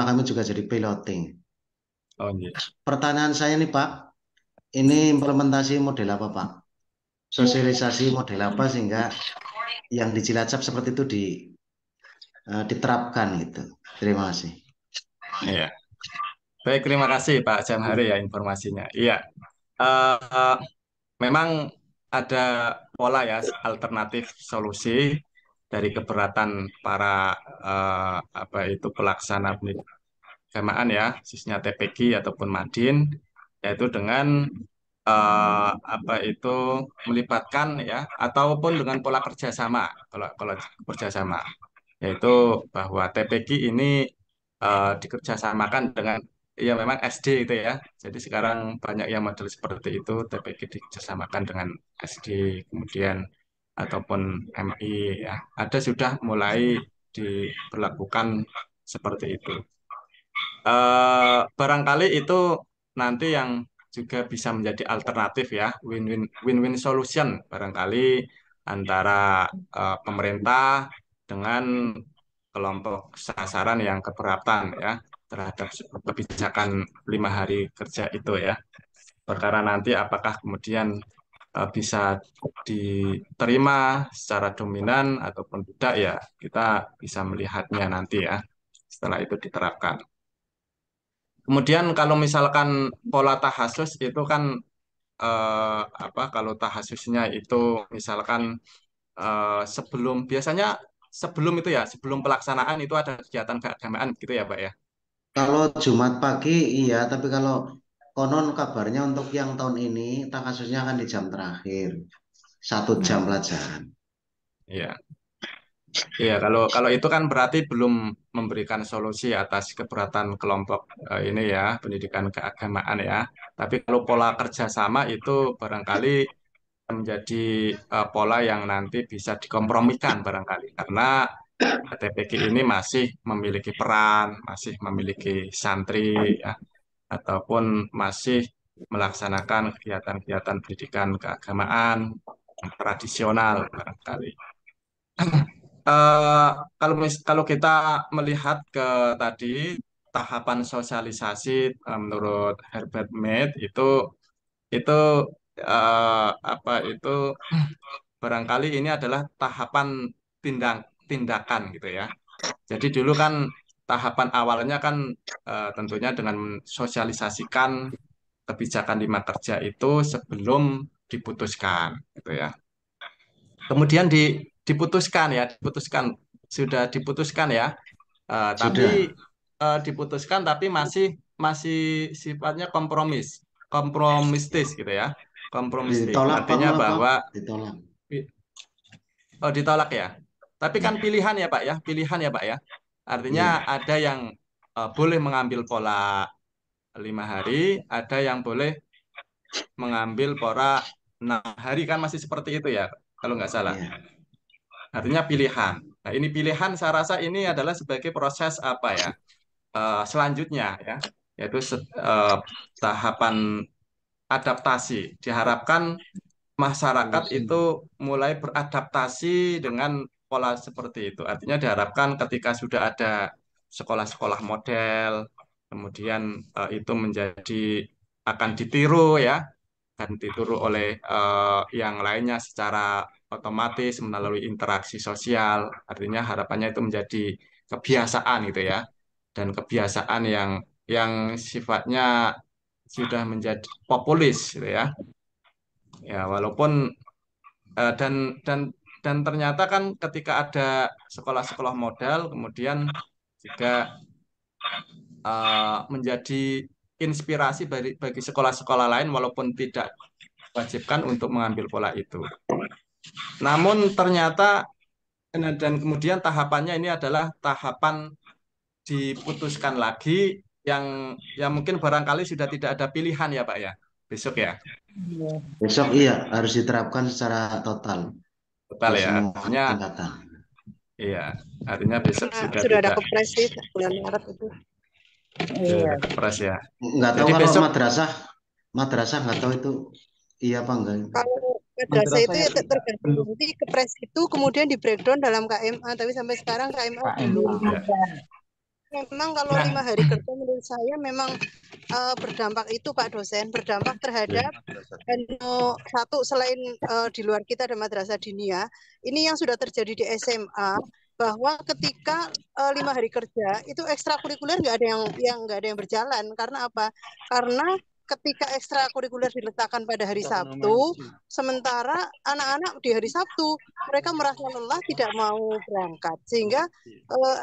kami juga jadi piloting. Oh, iya. Pertanyaan saya nih Pak, ini implementasi model apa Pak? Sosialisasi model apa sehingga yang di Cilacap seperti itu diterapkan gitu. Terima kasih. Iya. Baik, terima kasih Pak Jamhari ya informasinya. Iya, eh, memang ada pola ya alternatif solusi dari keberatan para apa itu pelaksana penagamaan ya, khususnya TPG ataupun Madin, yaitu dengan apa itu melibatkan ya ataupun dengan pola kerjasama. Kalau kerjasama yaitu bahwa TPG ini dikerjasamakan dengan ya memang SD itu ya. Jadi sekarang banyak yang model seperti itu, TPG dikerjasamakan dengan SD, kemudian ataupun MI ya. Ada sudah mulai diberlakukan seperti itu. Barangkali itu nanti yang juga bisa menjadi alternatif ya, win-win solution barangkali antara pemerintah dengan kelompok sasaran yang keberatan ya terhadap kebijakan 5 hari kerja itu ya. Perkara nanti apakah kemudian bisa diterima secara dominan ataupun tidak ya kita bisa melihatnya nanti ya setelah itu diterapkan. Kemudian kalau misalkan pola tahasus itu kan apa kalau tahasusnya itu misalkan biasanya sebelum itu ya sebelum pelaksanaan itu ada kegiatan keagamaan gitu ya Pak ya. Kalau Jumat pagi iya, tapi kalau konon kabarnya untuk yang tahun ini tak kasusnya akan di jam terakhir 1 jam Hmm, pelajaran. iya. Iya, kalau itu kan berarti belum memberikan solusi atas keberatan kelompok ini ya, pendidikan keagamaan ya. Tapi kalau pola kerjasama itu barangkali menjadi pola yang nanti bisa dikompromikan barangkali karena TPG ini masih memiliki peran, masih memiliki santri ya, ataupun masih melaksanakan kegiatan-kegiatan pendidikan keagamaan yang tradisional barangkali. Eh, kalau kita melihat ke tadi tahapan sosialisasi menurut Herbert Mead itu apa itu barangkali ini adalah tahapan tindakan gitu ya. Jadi dulu kan tahapan awalnya kan tentunya dengan mensosialisasikan kebijakan 5 kerja itu sebelum diputuskan gitu ya. Kemudian diputuskan ya, sudah diputuskan ya. Tapi Sudah diputuskan tapi masih masih sifatnya kompromistis gitu ya. Kompromistis ditolak Pak artinya malah Pak, bahwa ditolak. oh ditolak ya. Tapi kan Ya, pilihan ya Pak ya, pilihan ya Pak ya. Artinya iya. ada yang boleh mengambil pola 5 hari, ada yang boleh mengambil pola 6 hari kan masih seperti itu ya, kalau nggak salah. Iya. Artinya pilihan. Nah ini pilihan saya rasa ini adalah sebagai proses apa ya selanjutnya ya, yaitu tahapan adaptasi. Diharapkan masyarakat itu mulai beradaptasi dengan pola seperti itu. Artinya diharapkan ketika sudah ada sekolah-sekolah model, kemudian itu menjadi akan ditiru ya, akan ditiru oleh yang lainnya secara otomatis melalui interaksi sosial. Artinya harapannya itu menjadi kebiasaan gitu ya, dan kebiasaan yang sifatnya sudah menjadi populis gitu ya. Ya, walaupun dan dan ternyata kan ketika ada sekolah-sekolah modal kemudian juga menjadi inspirasi bagi sekolah-sekolah lain walaupun tidak diwajibkan untuk mengambil pola itu. Namun ternyata dan kemudian tahapannya ini adalah tahapan diputuskan lagi yang mungkin barangkali sudah tidak ada pilihan ya Pak ya besok ya Besok iya harus diterapkan secara total total ke ya semua artinya tingkatan. iya artinya besok Nah, sudah sudah ada tidak kepres sih bulan Maret itu. sudah Iya. ada kepres ya. Nggak tahu Jadi kalau besok madrasah, madrasah nggak tahu itu iya apa enggak. Kalau madrasah itu madrasah ya itu tergantung belum nanti kepres itu kemudian di breakdown dalam KMA, tapi sampai sekarang KMA belum ya. Memang kalau 5 hari kerja menurut saya memang berdampak itu Pak dosen, berdampak terhadap satu selain di luar kita ada madrasah dinia, ini yang sudah terjadi di SMA bahwa ketika 5 hari kerja itu ekstrakurikuler nggak ada yang nggak ada yang berjalan karena apa? Karena ketika ekstrakurikuler diletakkan pada hari Sabtu, sementara anak-anak di hari Sabtu mereka merasa lelah tidak mau berangkat sehingga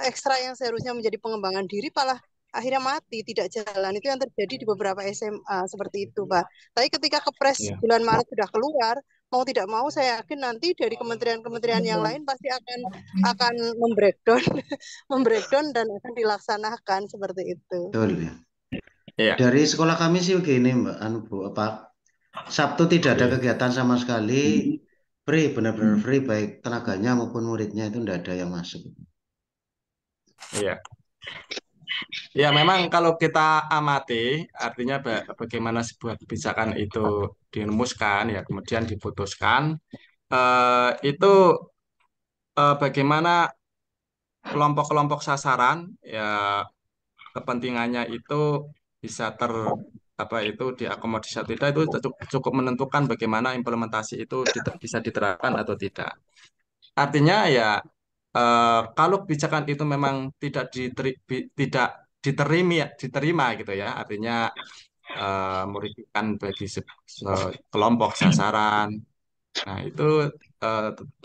ekstra yang seharusnya menjadi pengembangan diri malah akhirnya mati, tidak jalan. Itu yang terjadi di beberapa SMA seperti itu, Pak. Tapi ketika Kepres bulan Maret sudah keluar, mau tidak mau saya yakin nanti dari kementerian-kementerian yang lain pasti akan membreakdown membreakdown dan akan dilaksanakan seperti itu. Betul ya. Iya. Dari sekolah kami sih begini Mbak Bu, apa Sabtu tidak ada kegiatan sama sekali, free, benar-benar free, baik tenaganya maupun muridnya itu tidak ada yang masuk. Iya. Ya, memang kalau kita amati, artinya bagaimana sebuah kebijakan itu dirumuskan, ya kemudian diputuskan, itu bagaimana kelompok-kelompok sasaran, ya kepentingannya itu bisa apa itu diakomodir atau tidak, itu cukup menentukan bagaimana implementasi itu bisa diterapkan atau tidak. Artinya ya kalau kebijakan itu memang tidak diterima gitu ya, artinya merugikan bagi kelompok sasaran. Nah, itu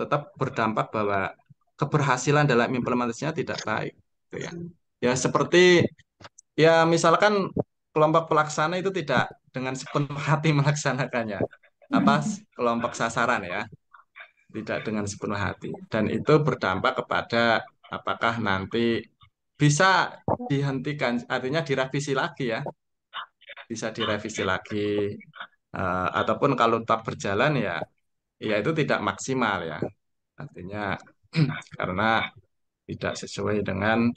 tetap berdampak bahwa keberhasilan dalam implementasinya tidak baik gitu ya. Ya seperti ya misalkan kelompok pelaksana itu tidak dengan sepenuh hati melaksanakannya. Apa kelompok sasaran ya, tidak dengan sepenuh hati. Dan itu berdampak kepada apakah nanti bisa dihentikan, artinya direvisi lagi ya, bisa direvisi lagi, ataupun kalau tetap berjalan ya, ya itu tidak maksimal ya, artinya karena tidak sesuai dengan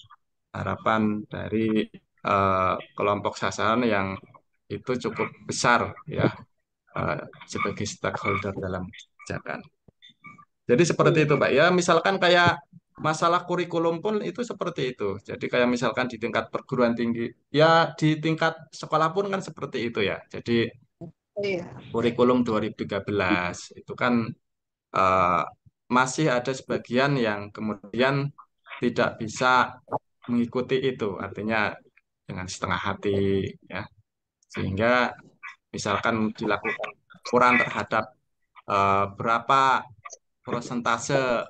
harapan dari kelompok sasaran yang itu cukup besar ya, sebagai stakeholder dalam kebijakan. Jadi seperti itu, Pak. Ya, misalkan kayak masalah kurikulum pun itu seperti itu. Jadi kayak misalkan di tingkat perguruan tinggi, ya di tingkat sekolah pun kan seperti itu ya. Jadi kurikulum 2013 itu kan eh, masih ada sebagian yang kemudian tidak bisa mengikuti itu, artinya dengan setengah hati ya. Sehingga misalkan dilakukan ukuran terhadap berapa persentase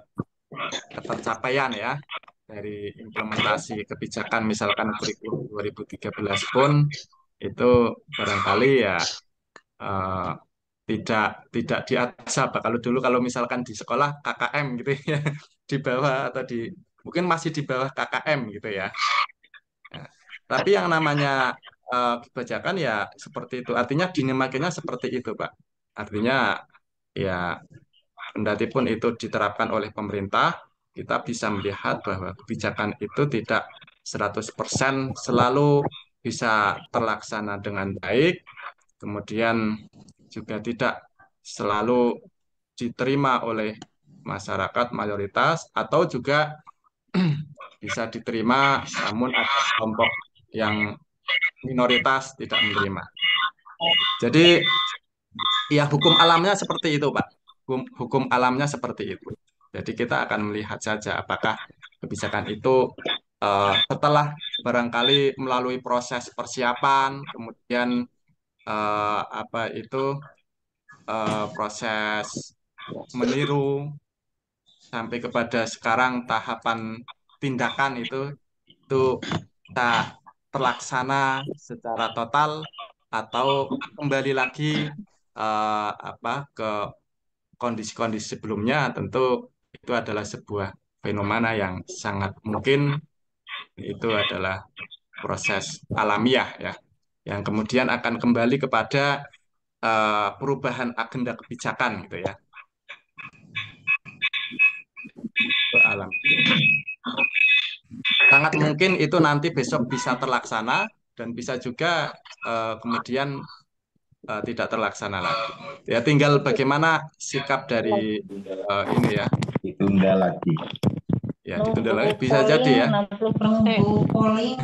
ketercapaian ya dari implementasi kebijakan misalkan kurikulum 2013 pun itu barangkali ya eh, tidak diajak. Kalau dulu kalau misalkan di sekolah KKM gitu ya di bawah atau mungkin masih di bawah KKM gitu ya. Nah, tapi yang namanya kebijakan ya seperti itu. Artinya dinamikanya seperti itu, Pak. Artinya ya kendati pun itu diterapkan oleh pemerintah, kita bisa melihat bahwa kebijakan itu tidak 100% selalu bisa terlaksana dengan baik, kemudian juga tidak selalu diterima oleh masyarakat mayoritas, atau juga bisa diterima namun ada kelompok yang minoritas tidak menerima. Jadi ya hukum alamnya seperti itu, Pak. Hukum alamnya seperti itu. Jadi kita akan melihat saja apakah kebijakan itu setelah barangkali melalui proses persiapan, kemudian apa itu proses meniru sampai kepada sekarang tahapan tindakan itu kita terlaksana secara total atau kembali lagi apa ke kondisi-kondisi sebelumnya. Tentu itu adalah sebuah fenomena yang sangat mungkin itu adalah proses alamiah ya, yang kemudian akan kembali kepada perubahan agenda kebijakan gitu ya. Itu alam. Sangat mungkin itu nanti besok bisa terlaksana dan bisa juga kemudian tidak terlaksana lagi. Ya tinggal bagaimana sikap dari ini ya. Ditunda lagi. Ya ditunda Nunggu lagi bisa jadi polling ya. 60%. Nunggu polling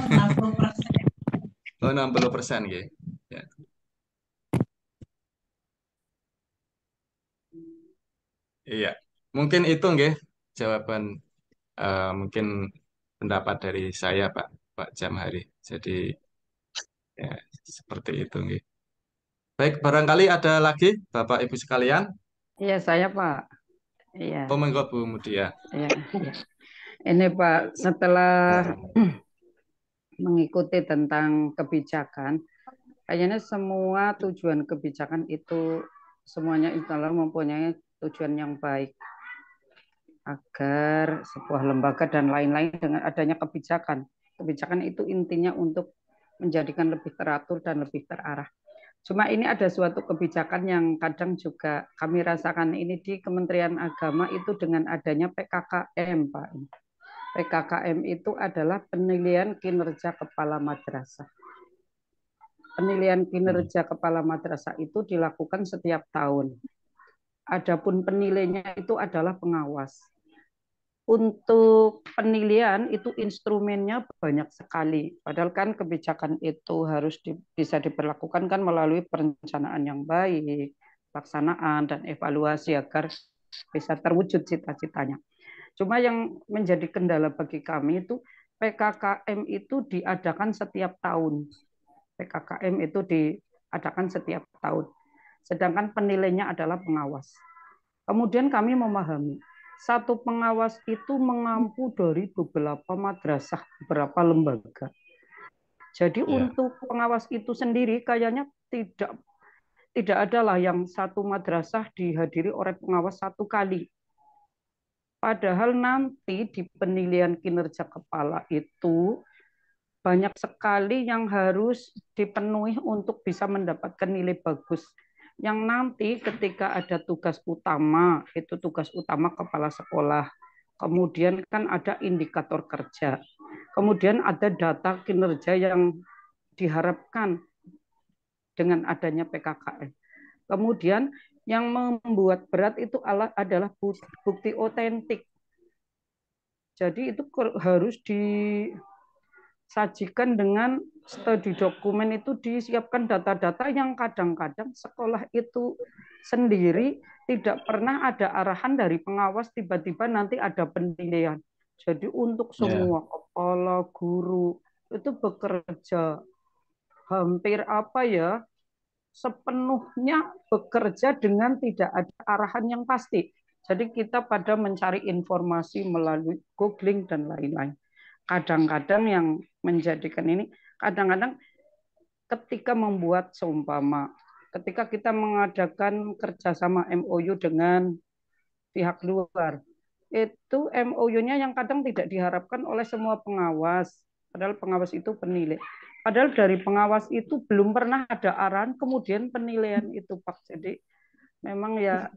60%. Oh 60% gitu. Ya. Iya. Mungkin itu nggih jawaban mungkin pendapat dari saya Pak Jamhari. Jadi ya seperti itu nggih. Baik, barangkali ada lagi Bapak Ibu sekalian. Iya, saya Pak. Iya, Oh monggo Bu Mutia. iya, iya. Ini Pak, setelah mengikuti tentang kebijakan, kayaknya semua tujuan kebijakan itu semuanya adalah mempunyai tujuan yang baik agar sebuah lembaga dan lain-lain dengan adanya kebijakan. Kebijakan itu intinya untuk menjadikan lebih teratur dan lebih terarah. Cuma ini ada suatu kebijakan yang kadang juga kami rasakan ini di Kementerian Agama itu dengan adanya PKKM, Pak. PKKM itu adalah penilaian kinerja kepala madrasah. Penilaian kinerja kepala madrasah itu dilakukan setiap tahun. Adapun penilainya itu adalah pengawas. Untuk penilaian itu instrumennya banyak sekali. Padahal kan kebijakan itu harus bisa diberlakukan kan melalui perencanaan yang baik, pelaksanaan dan evaluasi agar bisa terwujud cita-citanya. Cuma yang menjadi kendala bagi kami itu PKKM itu diadakan setiap tahun. PKKM itu diadakan setiap tahun. Sedangkan penilainya adalah pengawas. Kemudian kami memahami satu pengawas itu mengampu dari beberapa madrasah, beberapa lembaga. Jadi untuk pengawas itu sendiri kayaknya tidak adalah yang satu madrasah dihadiri oleh pengawas satu kali. Padahal nanti di penilaian kinerja kepala itu banyak sekali yang harus dipenuhi untuk bisa mendapatkan nilai bagus. Yang nanti ketika ada tugas utama, itu tugas utama kepala sekolah. Kemudian kan ada indikator kerja. Kemudian ada data kinerja yang diharapkan dengan adanya PKKM. Kemudian yang membuat berat itu adalah bukti otentik. Jadi itu harus disajikan dengan studi dokumen itu disiapkan data-data yang kadang-kadang sekolah itu sendiri tidak pernah ada arahan dari pengawas tiba-tiba nanti ada penilaian. Jadi untuk semua kepala guru itu bekerja hampir sepenuhnya bekerja dengan tidak ada arahan yang pasti. Jadi kita pada mencari informasi melalui googling dan lain-lain. Kadang-kadang yang menjadikan ini, kadang-kadang ketika membuat seumpama, ketika kita mengadakan kerjasama MOU dengan pihak luar, itu MOU-nya yang kadang tidak diharapkan oleh semua pengawas, padahal pengawas itu penilai. Padahal dari pengawas itu belum pernah ada arahan, kemudian penilaian itu Pak. Jadi memang ya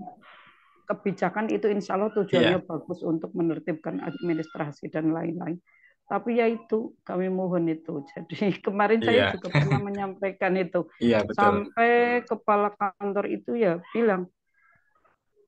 kebijakan itu insya Allah tujuannya bagus untuk menertibkan administrasi dan lain-lain. Tapi ya itu kami mohon itu. Jadi kemarin saya juga pernah menyampaikan itu. Sampai kepala kantor itu ya bilang,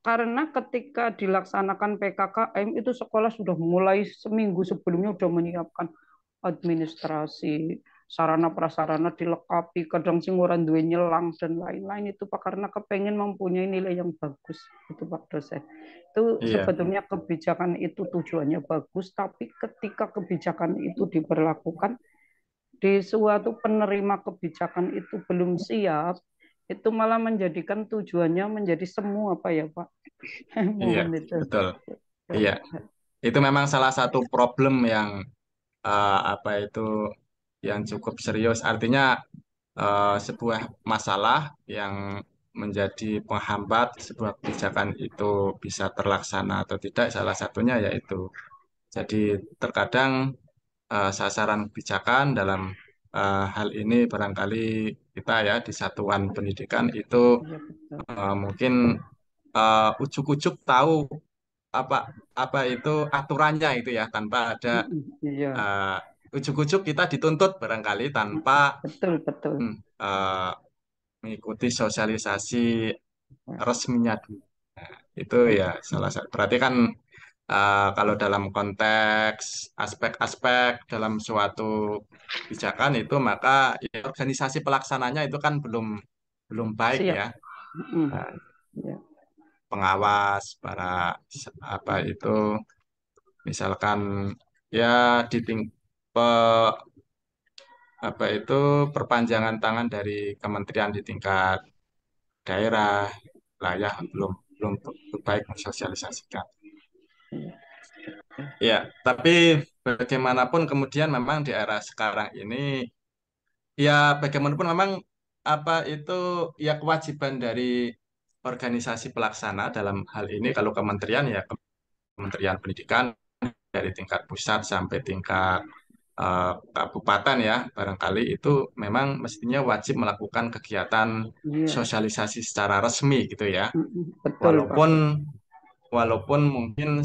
karena ketika dilaksanakan PKKM itu sekolah sudah mulai seminggu sebelumnya sudah menyiapkan administrasi, sarana prasarana dilengkapi, kadang sing ora duwe nyelang dan lain-lain itu Pak, karena kepengen mempunyai nilai yang bagus itu Pak dosen. Itu sebetulnya kebijakan itu tujuannya bagus, tapi ketika kebijakan itu diberlakukan di suatu penerima kebijakan itu belum siap, itu malah menjadikan tujuannya menjadi semu apa ya Pak? Iya, betul. Iya, itu memang salah satu problem yang yang cukup serius. Artinya sebuah masalah yang menjadi penghambat sebuah kebijakan itu bisa terlaksana atau tidak. Salah satunya yaitu jadi terkadang sasaran kebijakan dalam hal ini barangkali kita ya di satuan pendidikan itu mungkin ujuk-ujuk tahu apa itu aturannya itu ya tanpa ada ujuk-ujuk kita dituntut barangkali tanpa mengikuti sosialisasi resminya dulu. Nah, itu ya salah satu. Berarti kan Kalau dalam konteks aspek-aspek dalam suatu kebijakan itu maka ya, organisasi pelaksananya itu kan belum baik Siap. ya. Nah, Ya. pengawas para apa itu misalkan ya apa itu perpanjangan tangan dari kementerian di tingkat daerah lah ya belum belum baik mensosialisasikan. Ya, tapi bagaimanapun kemudian memang di era sekarang ini ya bagaimanapun memang apa itu ya kewajiban dari organisasi pelaksana dalam hal ini kalau kementerian ya Kementerian Pendidikan dari tingkat pusat sampai tingkat kabupaten ya barangkali itu memang mestinya wajib melakukan kegiatan Iya. sosialisasi secara resmi gitu ya. Betul, Pak. Walaupun mungkin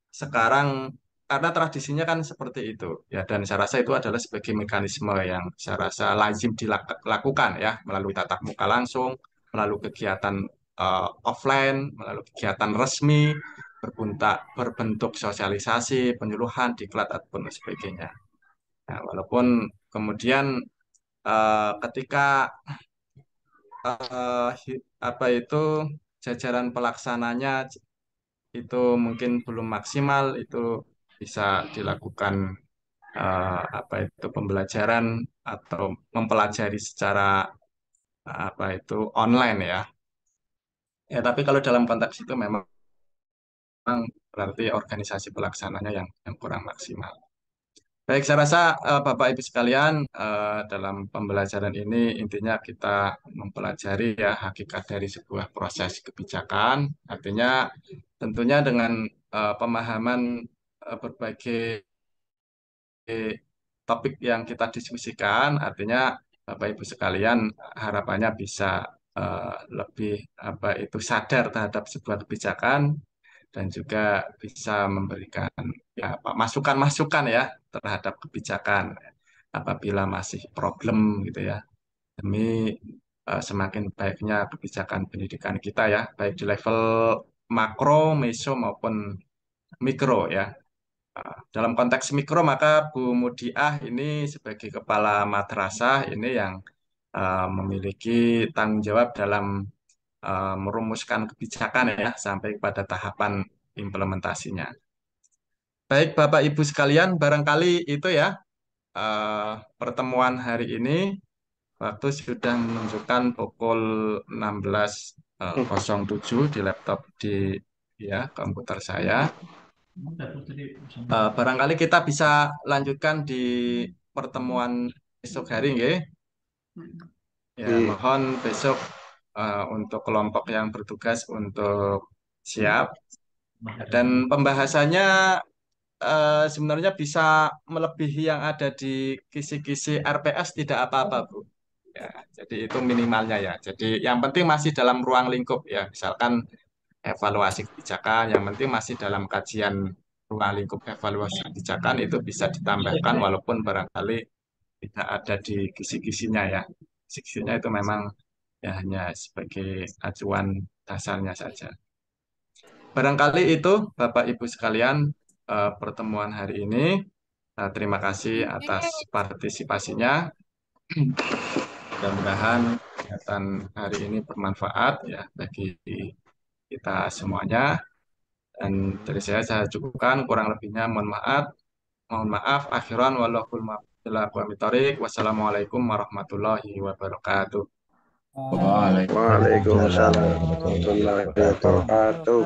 sekarang karena tradisinya kan seperti itu ya dan saya rasa itu adalah sebagai mekanisme yang saya rasa lazim dilakukan ya melalui tatap muka langsung, melalui kegiatan offline, melalui kegiatan resmi berbentuk sosialisasi, penyuluhan, diklat ataupun sebagainya. Nah, walaupun kemudian ketika apa itu jajaran pelaksananya itu mungkin belum maksimal, itu bisa dilakukan apa itu pembelajaran atau mempelajari secara apa itu online ya. Ya, tapi kalau dalam konteks itu memang berarti organisasi pelaksananya yang kurang maksimal. Baik, saya rasa Bapak Ibu sekalian dalam pembelajaran ini intinya kita mempelajari ya hakikat dari sebuah proses kebijakan. Artinya tentunya dengan pemahaman berbagai topik yang kita diskusikan, artinya Bapak Ibu sekalian harapannya bisa lebih apa itu sadar terhadap sebuah kebijakan dan juga bisa memberikan ya masukan-masukan ya terhadap kebijakan apabila masih problem gitu ya demi semakin baiknya kebijakan pendidikan kita ya baik di level makro, meso maupun mikro ya. Dalam konteks mikro maka Bu Mudiah ini sebagai kepala madrasah ini yang memiliki tanggung jawab dalam merumuskan kebijakan ya sampai pada tahapan implementasinya. Baik Bapak Ibu sekalian, barangkali itu ya pertemuan hari ini waktu sudah menunjukkan pukul 16.07 di laptop di ya komputer saya. Barangkali kita bisa lanjutkan di pertemuan esok hari, nggih. Ya, mohon besok untuk kelompok yang bertugas untuk siap. Dan pembahasannya sebenarnya bisa melebihi yang ada di kisi-kisi RPS tidak apa-apa, Bu. Ya, jadi itu minimalnya ya. Jadi yang penting masih dalam ruang lingkup ya. Misalkan evaluasi kebijakan, yang penting masih dalam kajian ruang lingkup evaluasi kebijakan itu bisa ditambahkan walaupun barangkali tidak ada di kisi-kisinya ya. Kisi-kisinya itu memang ya hanya sebagai acuan dasarnya saja. Barangkali itu Bapak Ibu sekalian pertemuan hari ini. Terima kasih atas partisipasinya. Mudah-mudahan kegiatan hari ini bermanfaat ya bagi kita semuanya. Dan dari saya cukupkan, kurang lebihnya mohon maaf. Mohon maaf, akhiran wallahul muwaffiq. Wassalamualaikum warahmatullahi wabarakatuh. Waalaikumsalam warahmatullahi wabarakatuh.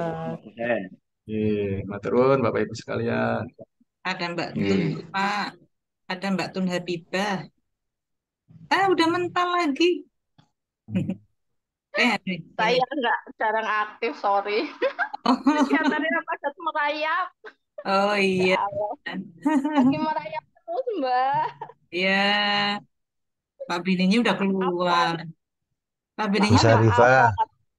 Matur nuwun Bapak Ibu sekalian. Ada Mbak Tun, Pak. Ada Mbak Tun Habibah. Udah mental lagi. Saya nggak jarang aktif, sorry. Kegiatannya pada merayap. Oh iya. Lagi merayap terus, Mbak. Iya. Pak Bininya udah keluar. Pak Bu Bininya Sarifah,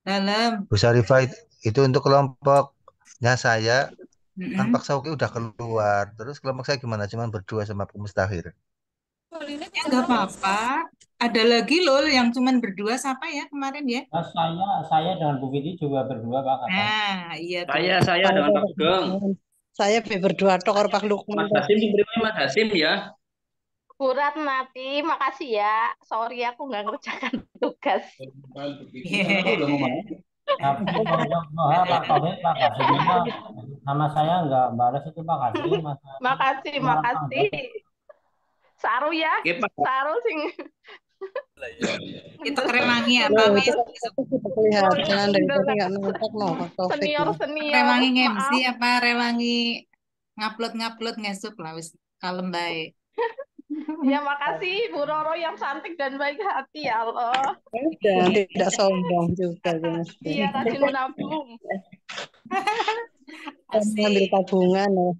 dalam. Bu Sarifah itu untuk kelompoknya saya, kan Pak Sauki udah keluar. Terus kelompok saya gimana? Cuman berdua sama Pak Mustahir. Ya nggak apa-apa. Ada lagi loh yang cuman berdua siapa ya kemarin ya? Saya dengan Bu Viti juga berdua Pak. Nah, iya tuh. Saya dengan Pak Sugeng. Saya berdua tok Pak Lukman. Mas Hasim diberi Mas Hasim ya. Bu Ratnati, makasih ya. Sorry aku nggak ngerjakan tugas. Tapi kalau Pak Taufik, Pak Hasim nama saya nggak balas itu Pak Hasim. Makasih. Saru ya, saru sing. Itu Rewangi apa, Wis? Kelihatan dari tadi nggak nonton Pak Taufik. Senior. Rewangi ngemsi apa Rewangi ngupload ngesuk lah wis kalem bae. Ya makasih Bu Roro yang cantik dan baik hati ya Allah. Dan tidak sombong juga Mas. Iya, rajin menabung. Ambil tabungan ya.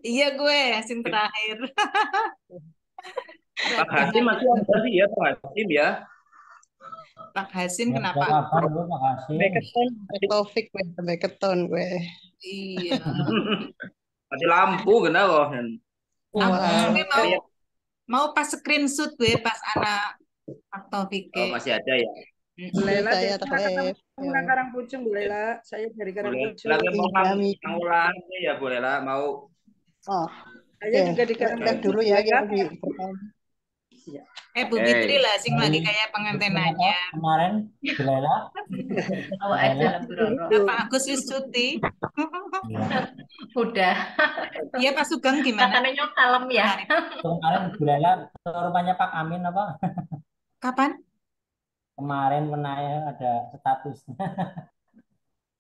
Iya gue Hasim terakhir. Pak Hasim masih ada sih ya Pak Hasim ya. Pak Hasim kenapa? Pak Hasim. Taufik beketon gue. Iya. Mati lampu kenapa? Mau pas screenshot gue pas anak Pak Taufik. Oh, masih ada ya. Bu Lela saya dari Karangpucung, Bu Lela. Saya dari Karangpucung. Mau lagi ya Bu Lela, mau. Oh. Saya juga di Karangpucung dulu ya yang di Bu Fitri lah sing lagi kayak pengantenannya. Kemarin Bu Lela. Awak aja lah Bu Roro. Pak Agus wis cuti. Udah. Iya Pak Sugeng gimana? Makanannya kalem ya. Kemarin Bu Lela ke rumahnya Pak Amin apa? Kapan? Kemarin menanya ada status.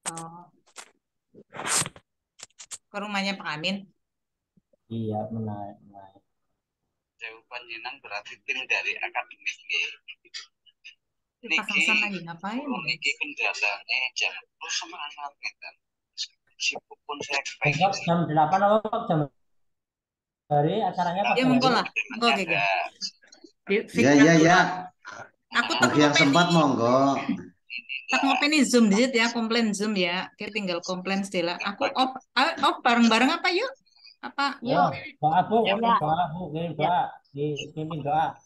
Oh. Ke rumahnya Pak Amin? Iya, menaik. Panjenengan berarti tim dari akademik Pak Hasan lagi ngapain? Niki kendalanya jam terus semangat kan. Meskipun saya besok jam 8 apa jam dari acaranya Pak? Ya monggo lah, monggo gitu. Ya. Aku bagi yang sempat monggo. Tak ngopeni Zoom dikit ya, komplain Zoom ya. Kita tinggal komplain Stella. Aku off bareng-bareng apa yuk? Apa? Yuk. Doa Bu, doa Bu, doa. Dipimpin doa.